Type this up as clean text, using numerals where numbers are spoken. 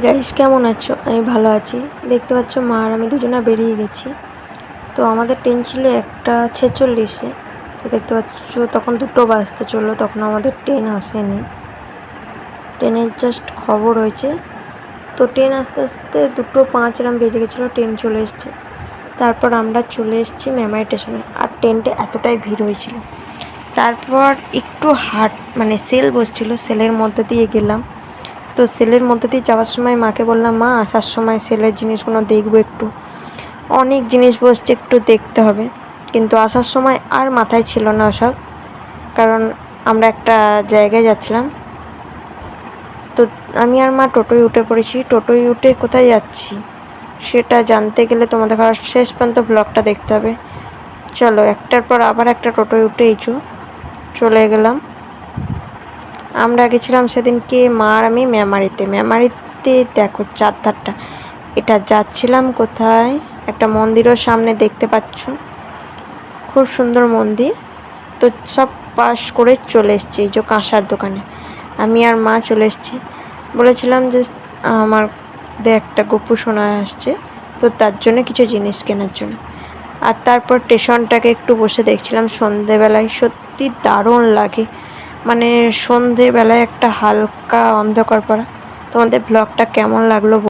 Guys, কেমন আছো? আমি ভালো আছি। দেখতে পাচ্ছ মা আর আমি দুজনে বেরিয়ে গেছি। তো আমাদের ট্রেন ছিল 1:46-এ। তো দেখতে পাচ্ছ তখন 2টো বাজতে চললো, তখন আমাদের ট্রেন আসেনি। ট্রেনের জাস্ট খবর হয়েছে। তো ট্রেন আস্তে আস্তে 2:05 এরম বেজে গেছিলো, ট্রেন চলে এসছে। তারপর আমরা চলে এসেছি মেমারি স্টেশনে। আর ট্রেনটা এতটাই ভিড় হয়েছিল। তারপর একটু সেল বসছিল, সেলের মধ্যে দিয়ে গেলাম। তো সেলের মধ্যে দিয়ে যাওয়ার সময় মাকে বললাম, মা আসার সময় সেলের জিনিসগুলো দেখবো একটু, অনেক জিনিস বসছে, একটু দেখতে হবে। কিন্তু আসার সময় আর মাথায় ছিল না ওসব, কারণ আমরা একটা জায়গায় যাচ্ছিলাম। তো আমি আর মা টোটোয় উঠে পড়েছি। টোটোয় উঠে কোথায় যাচ্ছি সেটা জানতে গেলে তোমাদের শেষ পর্যন্ত ব্লগটা দেখতে হবে। চলো, একটার পর আবার একটা টোটোয় উঠে চলে গেলাম। আমরা গেছিলাম সেদিনকে মা আর আমি মেমারিতে দেখো চারধারটা। এটা যাচ্ছিলাম কোথায়, একটা মন্দিরের সামনে দেখতে পাচ্ছ, খুব সুন্দর মন্দির। তো সব পাস করে চলে এসেছি এই যে কাঁসার দোকানে। আমি আর মা চলে এসেছি। বলেছিলাম যে আমার একটা গপু শোনা আসছে, তো তার জন্য কিছু জিনিস কেনার জন্য। আর তারপর স্টেশনটাকে একটু বসে দেখছিলাম। সন্ধেবেলায় সত্যি দারুণ লাগে, সন্ধেবেলায় একটা হালকা অন্ধকার পড়া। তোমাদের ব্লগটা কেমন লাগলো?